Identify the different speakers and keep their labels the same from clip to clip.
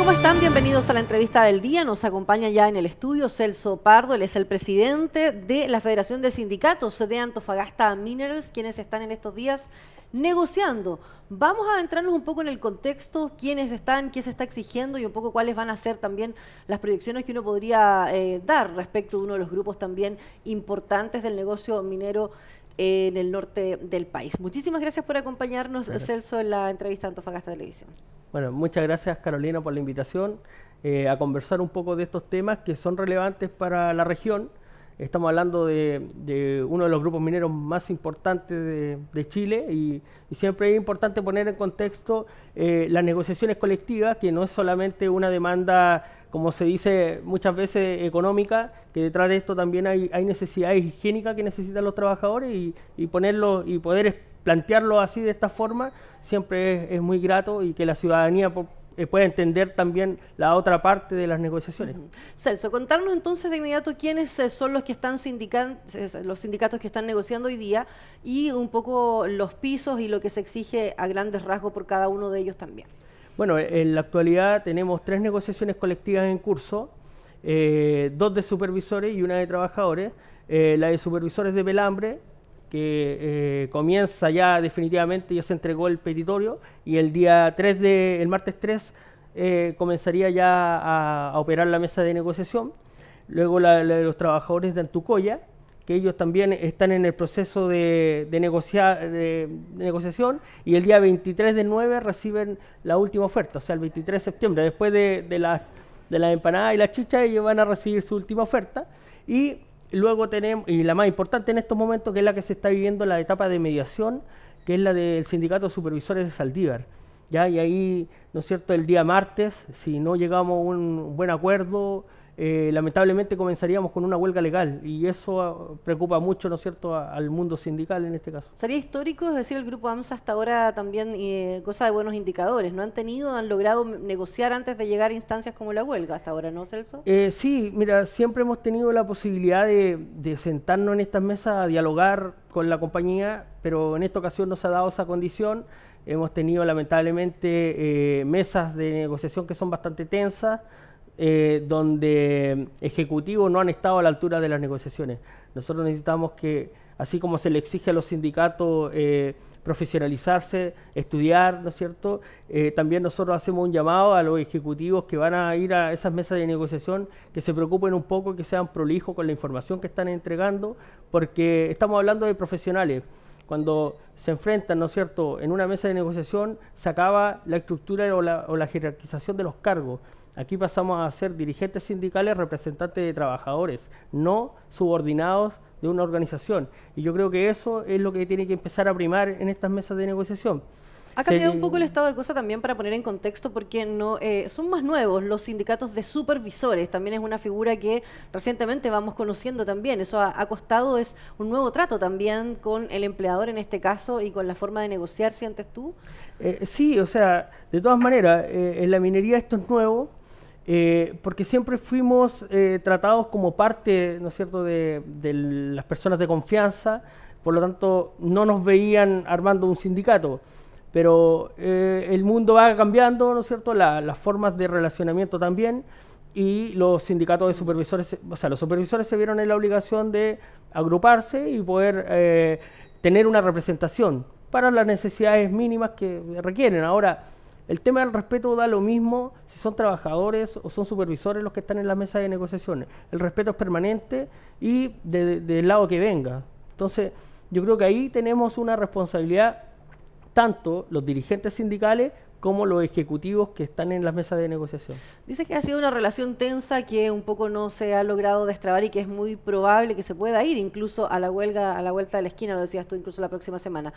Speaker 1: ¿Cómo están? Bienvenidos a la entrevista del día. Nos acompaña ya en el estudio Celso Pardo, él es el presidente de la Federación de Sindicatos de Antofagasta Minerals, quienes están en estos días negociando. Vamos a adentrarnos un poco en el contexto, quiénes están, qué se está exigiendo y un poco cuáles van a ser también las proyecciones que uno podría dar respecto de uno de los grupos también importantes del negocio minero en el norte del país. Muchísimas gracias por acompañarnos, Celso, en la entrevista de Antofagasta Televisión.
Speaker 2: Bueno, muchas gracias Carolina por la invitación a conversar un poco de estos temas que son relevantes para la región. Estamos hablando de uno de los grupos mineros más importantes de Chile y siempre es importante poner en contexto las negociaciones colectivas, que no es solamente una demanda, como se dice muchas veces, económica, que detrás de esto también hay necesidades higiénicas que necesitan los trabajadores y ponerlo y poder plantearlo así de esta forma siempre es muy grato y que la ciudadanía pueda entender también la otra parte de las negociaciones.
Speaker 1: Celso, contarnos entonces de inmediato quiénes son los que están los sindicatos que están negociando hoy día y un poco los pisos y lo que se exige a grandes rasgos por cada uno de ellos también.
Speaker 2: Bueno, en la actualidad tenemos 3 negociaciones colectivas en curso, 2 de supervisores y una de trabajadores. La de supervisores de Pelambre, que comienza ya definitivamente, ya se entregó el petitorio y el martes 3 comenzaría ya a operar la mesa de negociación. Luego la de los trabajadores de Antucoya, que ellos también están en el proceso de negociación, y el día 23 del 9 reciben la última oferta, o sea, el 23 de septiembre, después de la empanada y la chicha, ellos van a recibir su última oferta. Y luego tenemos, y la más importante en estos momentos, que es la que se está viviendo, la etapa de mediación, que es la del Sindicato de Supervisores de Saldívar. ¿Ya? Y ahí, ¿no es cierto?, el día martes, si no llegamos a un buen acuerdo, lamentablemente comenzaríamos con una huelga legal, y eso preocupa mucho, ¿no es cierto?, al mundo sindical en este caso.
Speaker 1: Sería histórico, es decir, el Grupo AMSA hasta ahora también cosa de buenos indicadores. ¿No han logrado negociar antes de llegar a instancias como la huelga hasta ahora, no, Celso?
Speaker 2: Sí, mira, siempre hemos tenido la posibilidad de sentarnos en estas mesas a dialogar con la compañía, pero en esta ocasión no se ha dado esa condición. Hemos tenido lamentablemente mesas de negociación que son bastante tensas, donde ejecutivos no han estado a la altura de las negociaciones. Nosotros necesitamos que, así como se le exige a los sindicatos profesionalizarse, estudiar, ¿no es cierto?, también nosotros hacemos un llamado a los ejecutivos que van a ir a esas mesas de negociación, que se preocupen un poco, que sean prolijos con la información que están entregando, porque estamos hablando de profesionales. Cuando se enfrentan, ¿no es cierto?, en una mesa de negociación, se acaba la estructura o la jerarquización de los cargos. Aquí pasamos a ser dirigentes sindicales, representantes de trabajadores, no subordinados de una organización. Y yo creo que eso es lo que tiene que empezar a primar en estas mesas de negociación.
Speaker 1: Ha cambiado un poco el estado de cosas también, para poner en contexto, porque no son más nuevos los sindicatos de supervisores. También es una figura que recientemente vamos conociendo también. Eso ha costado, es un nuevo trato también con el empleador en este caso y con la forma de negociar, ¿sientes tú?
Speaker 2: Sí, o sea, de todas maneras, en la minería esto es nuevo. Porque siempre fuimos tratados como parte, ¿no es cierto?, de las personas de confianza, por lo tanto no nos veían armando un sindicato, pero el mundo va cambiando, ¿no es cierto?, las formas de relacionamiento también, y los sindicatos de supervisores, o sea, los supervisores se vieron en la obligación de agruparse y poder tener una representación para las necesidades mínimas que requieren. Ahora, el tema del respeto da lo mismo si son trabajadores o son supervisores los que están en la mesa de negociaciones. El respeto es permanente y del lado que venga. Entonces, yo creo que ahí tenemos una responsabilidad, tanto los dirigentes sindicales como los ejecutivos que están en las mesas de negociación.
Speaker 1: Dice que ha sido una relación tensa que un poco no se ha logrado destrabar y que es muy probable que se pueda ir incluso a la huelga, a la vuelta de la esquina, lo decías tú, incluso la próxima semana.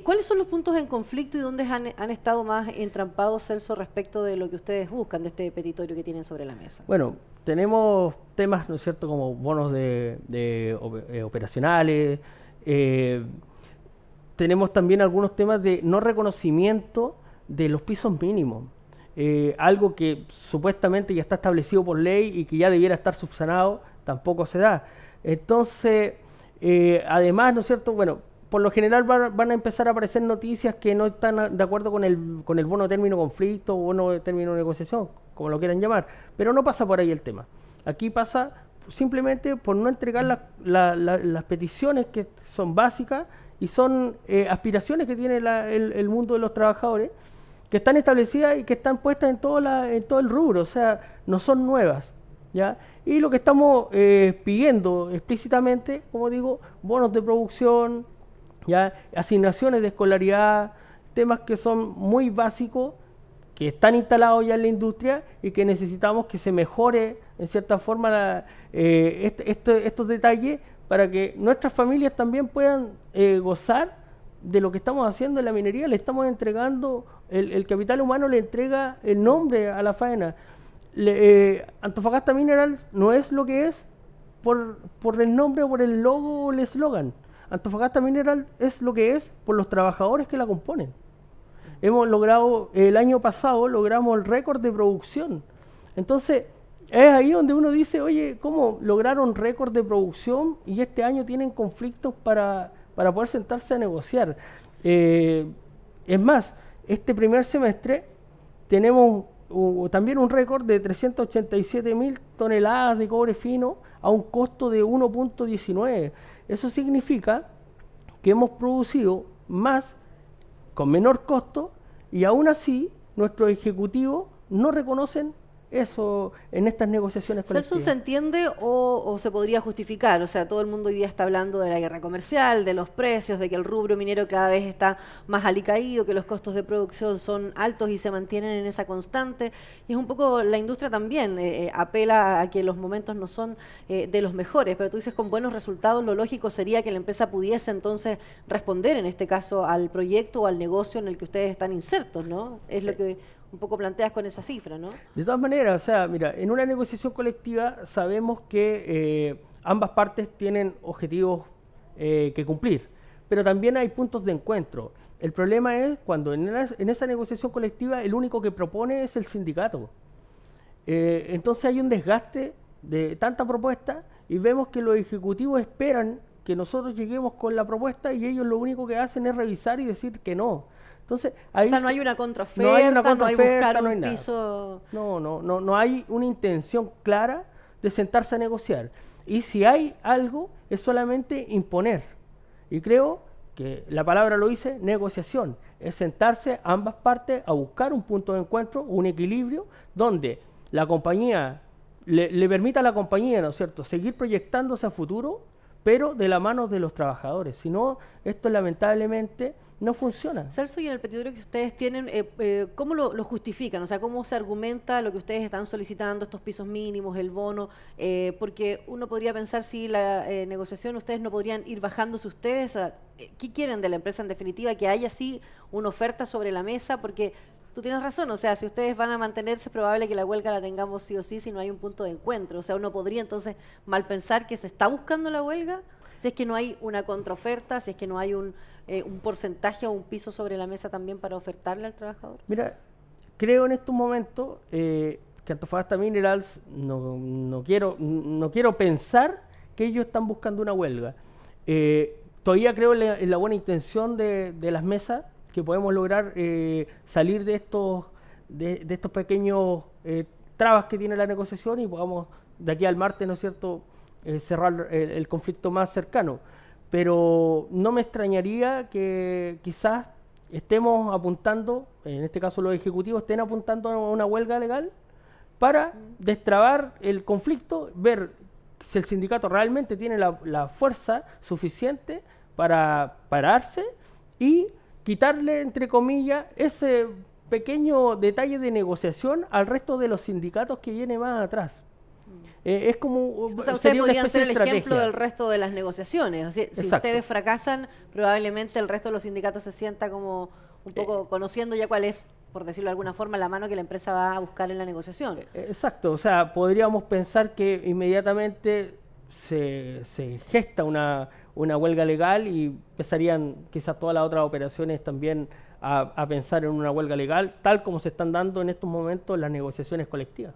Speaker 1: ¿Cuáles son los puntos en conflicto y dónde han estado más entrampados, Celso, respecto de lo que ustedes buscan, de este petitorio que tienen sobre la mesa?
Speaker 2: Bueno, tenemos temas, ¿no es cierto?, como bonos operacionales. Tenemos también algunos temas de no reconocimiento de los pisos mínimos, algo que supuestamente ya está establecido por ley y que ya debiera estar subsanado, tampoco se da. Entonces, además, ¿no es cierto?, bueno, por lo general van a empezar a aparecer noticias que no están de acuerdo con el bono término conflicto o bono término negociación, como lo quieran llamar, pero no pasa por ahí el tema. Aquí pasa simplemente por no entregar las peticiones que son básicas y son aspiraciones que tiene el mundo de los trabajadores, que están establecidas y que están puestas en todo el rubro, o sea, no son nuevas, ¿ya? Y lo que estamos pidiendo explícitamente, como digo, bonos de producción, ¿ya? Asignaciones de escolaridad, temas que son muy básicos, que están instalados ya en la industria y que necesitamos que se mejore en cierta forma estos detalles para que nuestras familias también puedan gozar de lo que estamos haciendo en la minería. Le estamos entregando, el capital humano le entrega el nombre a la faena. Antofagasta Minerals no es lo que es por el nombre, por el logo o el eslogan. Antofagasta Minerals es lo que es por los trabajadores que la componen. Hemos logrado, el año pasado logramos el récord de producción. Entonces, es ahí donde uno dice, oye, ¿cómo lograron récord de producción y este año tienen conflictos para poder sentarse a negociar? Es más, este primer semestre tenemos también un récord de 387.000 toneladas de cobre fino a un costo de 1.19. Eso significa que hemos producido más con menor costo y aún así nuestros ejecutivos no reconocen eso en estas negociaciones colectivas.
Speaker 1: ¿Celso se entiende o se podría justificar? O sea, todo el mundo hoy día está hablando de la guerra comercial, de los precios, de que el rubro minero cada vez está más alicaído, que los costos de producción son altos y se mantienen en esa constante. Y es un poco la industria también apela a que los momentos no son de los mejores, pero tú dices con buenos resultados, lo lógico sería que la empresa pudiese entonces responder en este caso al proyecto o al negocio en el que ustedes están insertos, ¿no? Es lo que un poco planteas con esa cifra, ¿no?
Speaker 2: De todas maneras, o sea, mira, en una negociación colectiva sabemos que ambas partes tienen objetivos que cumplir, pero también hay puntos de encuentro. El problema es cuando en esa negociación colectiva el único que propone es el sindicato. Entonces hay un desgaste de tanta propuesta y vemos que los ejecutivos esperan que nosotros lleguemos con la propuesta y ellos lo único que hacen es revisar y decir que no. Entonces, ahí
Speaker 1: o sea, no hay una contraoferta, no hay buscar un piso.
Speaker 2: No hay una intención clara de sentarse a negociar. Y si hay algo, es solamente imponer. Y creo que la palabra lo dice, negociación. Es sentarse ambas partes a buscar un punto de encuentro, un equilibrio, donde la compañía le permita a la compañía, ¿no es cierto?, seguir proyectándose a futuro, pero de la mano de los trabajadores. Si no, esto lamentablemente no funciona.
Speaker 1: Celso, y en el petitorio que ustedes tienen, ¿cómo lo justifican? O sea, ¿cómo se argumenta lo que ustedes están solicitando, estos pisos mínimos, el bono? Porque uno podría pensar si la negociación ustedes no podrían ir bajándose ustedes. O sea, ¿qué quieren de la empresa en definitiva? Que haya así una oferta sobre la mesa, porque tú tienes razón, o sea, si ustedes van a mantenerse, es probable que la huelga la tengamos sí o sí si no hay un punto de encuentro. O sea, uno podría entonces mal pensar que se está buscando la huelga, si es que no hay una contraoferta, si es que no hay un porcentaje o un piso sobre la mesa también para ofertarle al trabajador.
Speaker 2: Mira, creo en estos momentos que Antofagasta Minerals, no quiero pensar que ellos están buscando una huelga. Todavía creo en la buena intención de las mesas, que podemos lograr salir de estos pequeños trabas que tiene la negociación y podamos de aquí al martes, ¿no es cierto?, cerrar el conflicto más cercano. Pero no me extrañaría que quizás estemos apuntando, en este caso los ejecutivos estén apuntando a una huelga legal para destrabar el conflicto, ver si el sindicato realmente tiene la fuerza suficiente para pararse y quitarle, entre comillas, ese pequeño detalle de negociación al resto de los sindicatos que viene más atrás. Es como,
Speaker 1: o sea, ustedes podrían ser el ejemplo del resto de las negociaciones. O sea, si ustedes fracasan, probablemente el resto de los sindicatos se sienta como un poco conociendo ya cuál es, por decirlo de alguna forma, la mano que la empresa va a buscar en la negociación.
Speaker 2: Exacto, o sea, podríamos pensar que inmediatamente se gesta una huelga legal y empezarían quizás todas las otras operaciones también a pensar en una huelga legal, tal como se están dando en estos momentos las negociaciones colectivas.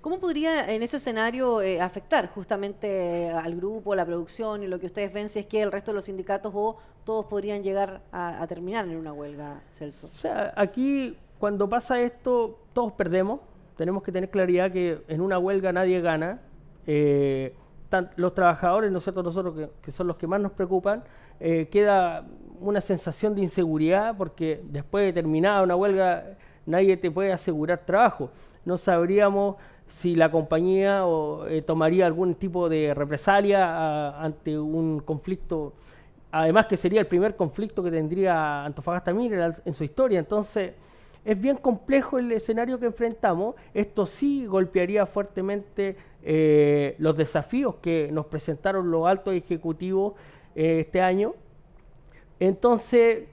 Speaker 1: ¿Cómo podría en ese escenario afectar justamente al grupo, la producción y lo que ustedes ven si es que el resto de los sindicatos o todos podrían llegar a terminar en una huelga, Celso?
Speaker 2: O sea, aquí cuando pasa esto todos perdemos tenemos que tener claridad que en una huelga nadie gana. Los trabajadores, nosotros que son los que más nos preocupan, queda una sensación de inseguridad porque después de terminada una huelga nadie te puede asegurar trabajo. No sabríamos si la compañía tomaría algún tipo de represalia ante un conflicto, además que sería el primer conflicto que tendría Antofagasta Minerals en su historia. Entonces es bien complejo el escenario que enfrentamos. Esto sí golpearía fuertemente los desafíos que nos presentaron los altos ejecutivos este año. Entonces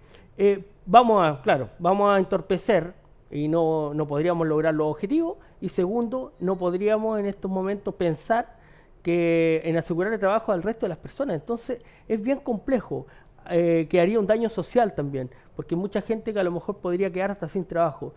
Speaker 2: vamos a entorpecer y no podríamos lograr los objetivos. Y segundo, no podríamos en estos momentos pensar en asegurar el trabajo al resto de las personas. Entonces es bien complejo, que haría un daño social también, porque mucha gente que a lo mejor podría quedar hasta sin trabajo.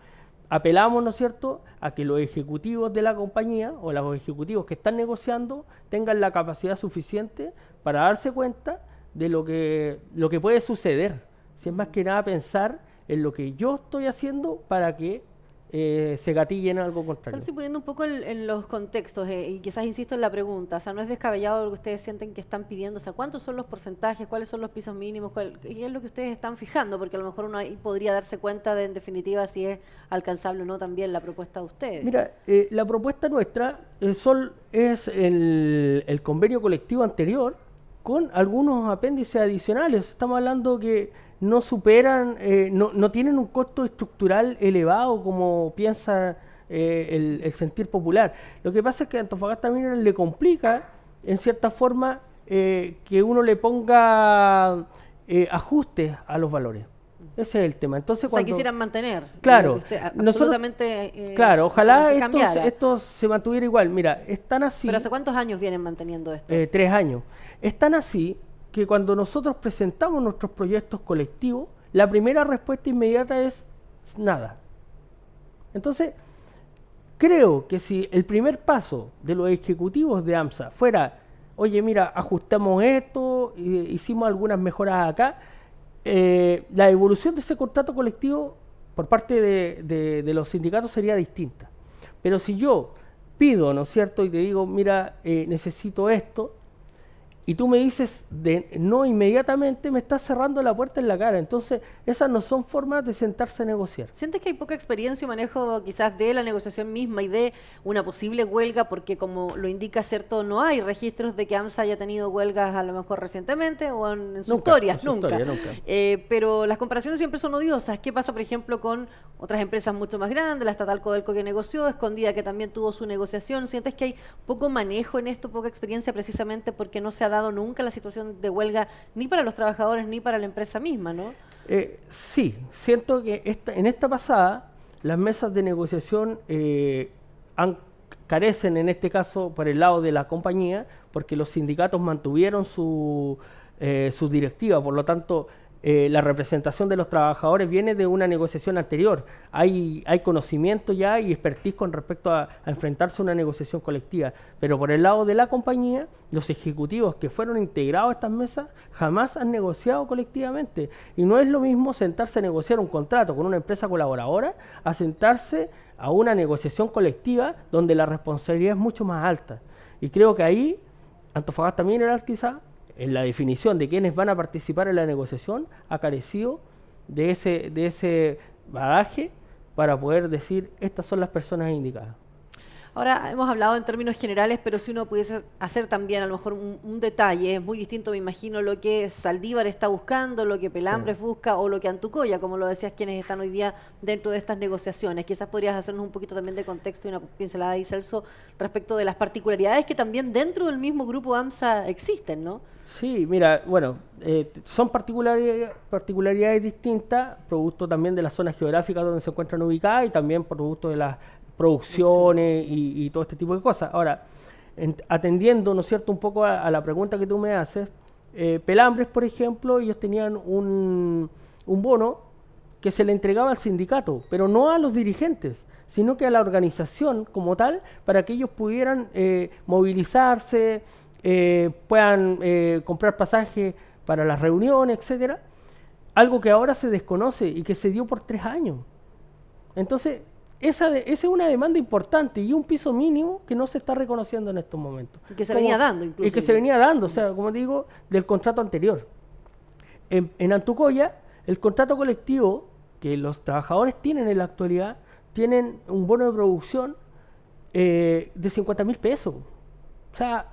Speaker 2: Apelamos, ¿no es cierto?, a que los ejecutivos de la compañía o los ejecutivos que están negociando tengan la capacidad suficiente para darse cuenta de lo que puede suceder. Si es más que nada pensar en lo que yo estoy haciendo para que se gatille en algo contrario.
Speaker 1: Estoy poniendo un poco en los contextos y quizás insisto en la pregunta, o sea, no es descabellado lo que ustedes sienten que están pidiendo, o sea, ¿cuántos son los porcentajes, cuáles son los pisos mínimos, qué es lo que ustedes están fijando? Porque a lo mejor uno ahí podría darse cuenta de, en definitiva, si es alcanzable o no también la propuesta de ustedes.
Speaker 2: Mira, la propuesta nuestra es el convenio colectivo anterior con algunos apéndices adicionales. Estamos hablando que no superan, no tienen un costo estructural elevado como piensa el sentir popular. Lo que pasa es que a Antofagasta Minerals le complica, en cierta forma, que uno le ponga ajustes a los valores. Ese es el tema. Entonces,
Speaker 1: o sea, quisieran mantener.
Speaker 2: Claro.
Speaker 1: Absolutamente.
Speaker 2: Claro, ojalá esto se mantuviera igual. Mira, están así.
Speaker 1: ¿Pero hace cuántos años vienen manteniendo esto?
Speaker 2: 3 años. Están así que cuando nosotros presentamos nuestros proyectos colectivos, la primera respuesta inmediata es nada. Entonces, creo que si el primer paso de los ejecutivos de AMSA fuera, oye, mira, ajustamos esto, hicimos algunas mejoras acá, la evolución de ese contrato colectivo por parte de los sindicatos sería distinta. Pero si yo pido, ¿no es cierto?, y te digo, mira, necesito esto, y tú me dices no inmediatamente, me estás cerrando la puerta en la cara. Entonces, esas no son formas de sentarse a negociar.
Speaker 1: ¿Sientes que hay poca experiencia y manejo quizás de la negociación misma y de una posible huelga? Porque como lo indica, ¿cierto?, no hay registros de que AMSA haya tenido huelgas a lo mejor recientemente o en su historia, nunca. Pero las comparaciones siempre son odiosas. ¿Qué pasa, por ejemplo, con otras empresas mucho más grandes, la estatal Codelco que negoció, Escondida que también tuvo su negociación? ¿Sientes que hay poco manejo en esto, poca experiencia precisamente porque no se ha dado nunca la situación de huelga ni para los trabajadores ni para la empresa misma, ¿no?
Speaker 2: Sí, siento que en esta pasada las mesas de negociación carecen en este caso por el lado de la compañía porque los sindicatos mantuvieron su directiva, por lo tanto la representación de los trabajadores viene de una negociación anterior. Hay conocimiento ya y expertise con respecto a enfrentarse a una negociación colectiva. Pero por el lado de la compañía, los ejecutivos que fueron integrados a estas mesas jamás han negociado colectivamente. Y no es lo mismo sentarse a negociar un contrato con una empresa colaboradora a sentarse a una negociación colectiva donde la responsabilidad es mucho más alta. Y creo que ahí Antofagasta Minerals quizá en la definición de quienes van a participar en la negociación, ha carecido de ese bagaje para poder decir, estas son las personas indicadas.
Speaker 1: Ahora, hemos hablado en términos generales, pero si uno pudiese hacer también a lo mejor un detalle, es muy distinto, me imagino, lo que Saldívar está buscando, lo que Pelambres busca o lo que Antucoya, como lo decías, quienes están hoy día dentro de estas negociaciones. Quizás podrías hacernos un poquito también de contexto y una pincelada ahí, Celso, respecto de las particularidades que también dentro del mismo grupo AMSA existen, ¿no?
Speaker 2: Sí, mira, bueno, son particularidades distintas, producto también de las zonas geográficas donde se encuentran ubicadas y también producto de las producciones y todo este tipo de cosas. Ahora, atendiendo, ¿no es cierto?, un poco a la pregunta que tú me haces, Pelambres, por ejemplo, ellos tenían un bono que se le entregaba al sindicato, pero no a los dirigentes, sino que a la organización como tal, para que ellos pudieran movilizarse, puedan comprar pasajes para las reuniones, etcétera, algo que ahora se desconoce y que se dio por 3 años. Entonces, esa es una demanda importante y un piso mínimo que no se está reconociendo en estos momentos.
Speaker 1: Y que se venía dando incluso.
Speaker 2: Y que se venía dando, o sea, como digo, del contrato anterior. En Antucoya, el contrato colectivo que los trabajadores tienen en la actualidad, tienen un bono de producción de 50.000 pesos. O sea,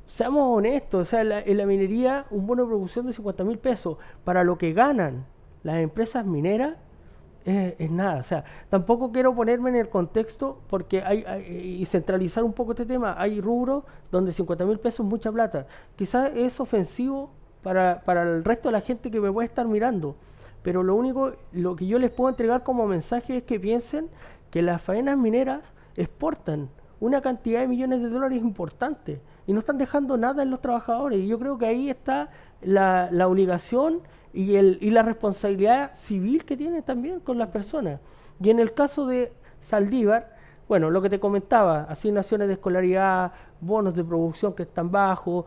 Speaker 2: seamos honestos, o sea, en la minería un bono de producción de 50.000 pesos para lo que ganan las empresas mineras es nada. O sea, tampoco quiero ponerme en el contexto porque y centralizar un poco este tema. Hay rubros donde 50.000 pesos es mucha plata. Quizás es ofensivo para el resto de la gente que me puede estar mirando, pero lo que yo les puedo entregar como mensaje es que piensen que las faenas mineras exportan una cantidad de millones de dólares importante y no están dejando nada en los trabajadores. Y yo creo que ahí está la obligación y la responsabilidad civil que tienen también con las personas. Y en el caso de Saldívar, bueno, lo que te comentaba, asignaciones de escolaridad, bonos de producción que están bajos,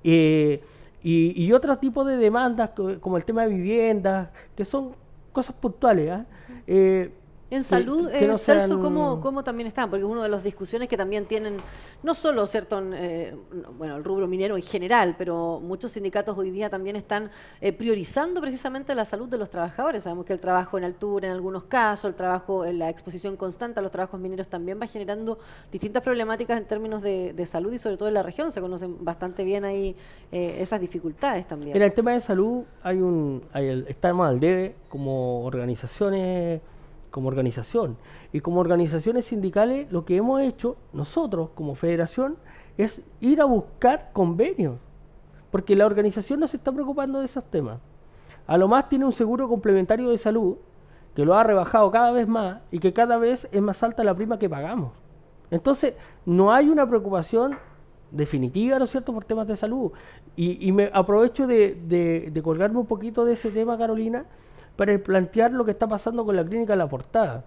Speaker 2: y otro tipo de demandas como el tema de viviendas, que son cosas puntuales.
Speaker 1: En salud, Celso, ¿cómo también están? Porque es una de las discusiones que también tienen, no solo, ¿cierto? Bueno, el rubro minero en general, pero muchos sindicatos hoy día también están priorizando precisamente la salud de los trabajadores. Sabemos que el trabajo en altura en algunos casos, el trabajo en la exposición constante a los trabajos mineros también va generando distintas problemáticas en términos de salud y sobre todo en la región. Se conocen bastante bien ahí esas dificultades también.
Speaker 2: En el tema de salud estamos al debe como organización. Y como organizaciones sindicales, lo que hemos hecho nosotros como federación es ir a buscar convenios, porque la organización no se está preocupando de esos temas. A lo más tiene un seguro complementario de salud, que lo ha rebajado cada vez más y que cada vez es más alta la prima que pagamos. Entonces, no hay una preocupación definitiva, ¿no es cierto?, por temas de salud. Y me aprovecho de colgarme un poquito de ese tema, Carolina, para plantear lo que está pasando con la clínica La Portada.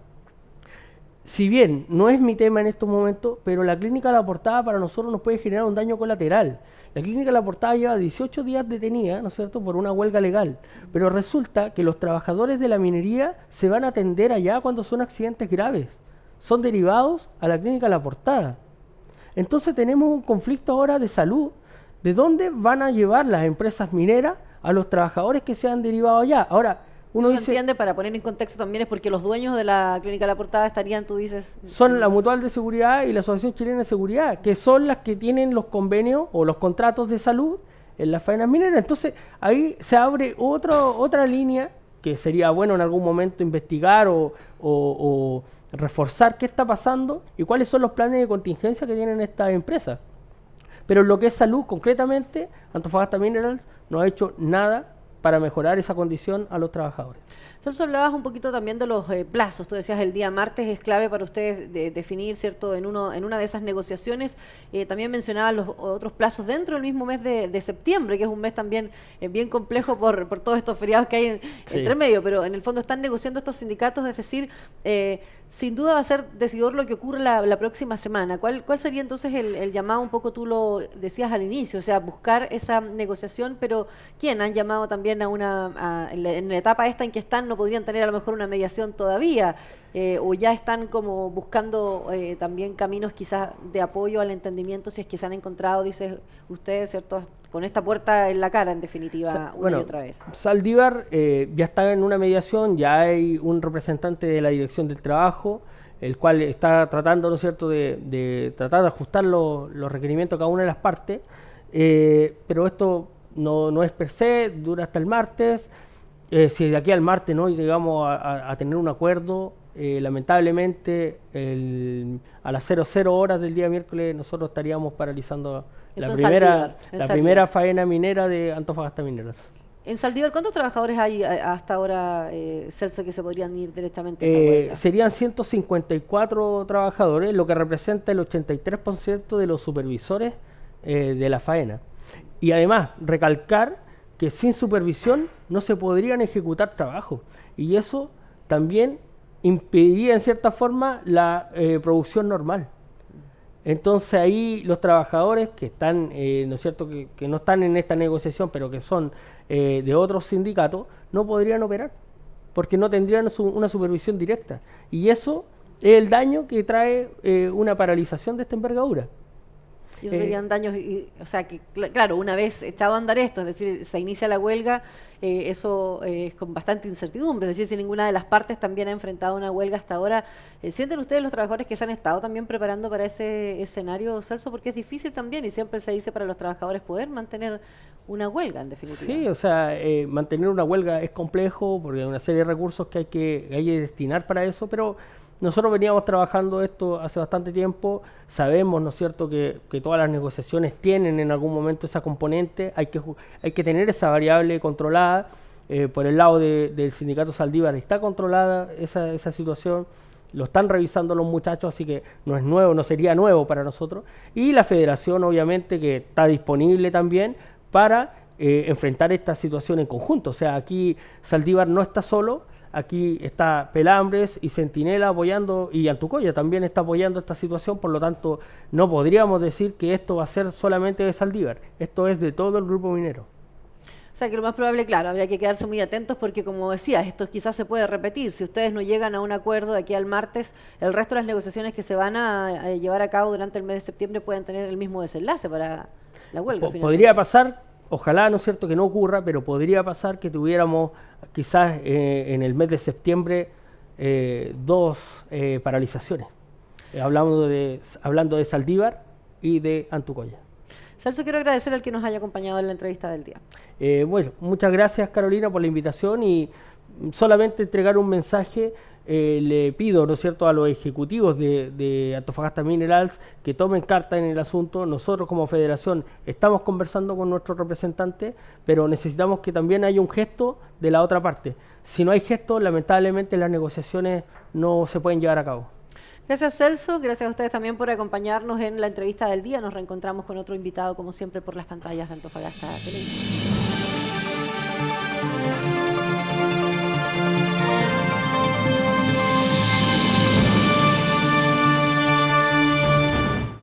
Speaker 2: Si bien no es mi tema en estos momentos, pero la clínica La Portada para nosotros nos puede generar un daño colateral. La clínica La Portada lleva 18 días detenida, ¿no es cierto?, por una huelga legal, pero resulta que los trabajadores de la minería se van a atender allá cuando son accidentes graves. Son derivados a la clínica La Portada. Entonces tenemos un conflicto ahora de salud, de dónde van a llevar las empresas mineras a los trabajadores que se han derivado allá. Ahora,
Speaker 1: uno dice, entiende, para poner en contexto también, es porque los dueños de la clínica La Portada estarían, tú dices...
Speaker 2: Son la Mutual de Seguridad y la Asociación Chilena de Seguridad, que son las que tienen los convenios o los contratos de salud en las faenas mineras. Entonces, ahí se abre otra línea que sería bueno en algún momento investigar o reforzar qué está pasando y cuáles son los planes de contingencia que tienen estas empresas. Pero en lo que es salud, concretamente, Antofagasta Minerals no ha hecho nada para mejorar esa condición a los trabajadores.
Speaker 1: Celso, hablabas un poquito también de los plazos. Tú decías el día martes es clave para ustedes definir, ¿cierto?, en una de esas negociaciones. También mencionabas los otros plazos dentro del mismo mes de septiembre, que es un mes también bien complejo por todos estos feriados que hay entre medio, pero en el fondo están negociando estos sindicatos, es decir, sin duda va a ser decidor lo que ocurre la próxima semana. ¿Cuál sería entonces el llamado? Un poco tú lo decías al inicio, o sea, buscar esa negociación, pero ¿quién han llamado también en la etapa esta en que están? No podrían tener a lo mejor una mediación todavía, o ya están como buscando también caminos quizás de apoyo al entendimiento, si es que se han encontrado, dice usted, ¿cierto?, con esta puerta en la cara, en definitiva, y otra vez.
Speaker 2: Saldívar ya está en una mediación, ya hay un representante de la Dirección del Trabajo, el cual está tratando, ¿no es cierto?, de tratar de ajustar los requerimientos de cada una de las partes, pero esto no es per se, dura hasta el martes. Si de aquí al martes no llegamos a tener un acuerdo, lamentablemente a las 00 horas del día miércoles nosotros estaríamos paralizando la primera faena minera de Antofagasta Mineras.
Speaker 1: En Saldívar, ¿cuántos trabajadores hay hasta ahora, Celso, que se podrían ir directamente a esa huelga?
Speaker 2: Serían 154 trabajadores, lo que representa el 83% de los supervisores de la faena. Y además, recalcar que sin supervisión no se podrían ejecutar trabajos. Y eso también impediría en cierta forma la producción normal. Entonces ahí los trabajadores que están, ¿no es cierto?, que no están en esta negociación, pero que son de otros sindicatos, no podrían operar, porque no tendrían una supervisión directa. Y eso es el daño que trae una paralización de esta envergadura.
Speaker 1: Y esos serían daños, o sea, que claro, una vez echado a andar esto, es decir, se inicia la huelga, eso es con bastante incertidumbre, es decir, si ninguna de las partes también ha enfrentado una huelga hasta ahora, ¿sienten ustedes los trabajadores que se han estado también preparando para ese escenario, Celso? Porque es difícil también y siempre se dice para los trabajadores poder mantener una huelga, en definitiva.
Speaker 2: Sí, o sea, mantener una huelga es complejo porque hay una serie de recursos que hay que destinar para eso, pero nosotros veníamos trabajando esto hace bastante tiempo, sabemos, ¿no es cierto?, que todas las negociaciones tienen en algún momento esa componente, hay que tener esa variable controlada. Por el lado del sindicato Zaldívar está controlada esa situación, lo están revisando los muchachos, así que no es nuevo, no sería nuevo para nosotros. Y la federación, obviamente, que está disponible también para enfrentar esta situación en conjunto. O sea, aquí Zaldívar no está solo. Aquí está Pelambres y Centinela apoyando, y Antucoya también está apoyando esta situación, por lo tanto no podríamos decir que esto va a ser solamente de Zaldívar, esto es de todo el grupo minero.
Speaker 1: O sea que lo más probable, claro, habría que quedarse muy atentos porque, como decías, esto quizás se puede repetir. Si ustedes no llegan a un acuerdo de aquí al martes, el resto de las negociaciones que se van a llevar a cabo durante el mes de septiembre pueden tener el mismo desenlace para la huelga.
Speaker 2: Podría pasar. Ojalá, ¿no es cierto?, que no ocurra, pero podría pasar que tuviéramos quizás en el mes de septiembre dos paralizaciones, hablando de Zaldívar y de Antucoya.
Speaker 1: Celso, quiero agradecer al que nos haya acompañado en la entrevista del día.
Speaker 2: Bueno, muchas gracias, Carolina, por la invitación y solamente entregar un mensaje. Le pido, ¿no es cierto?, a los ejecutivos de Antofagasta Minerals que tomen carta en el asunto. Nosotros como federación estamos conversando con nuestros representantes, pero necesitamos que también haya un gesto de la otra parte. Si no hay gesto, lamentablemente las negociaciones no se pueden llevar a cabo.
Speaker 1: Gracias, Celso. Gracias a ustedes también por acompañarnos en la entrevista del día. Nos reencontramos con otro invitado, como siempre, por las pantallas de Antofagasta Televisión.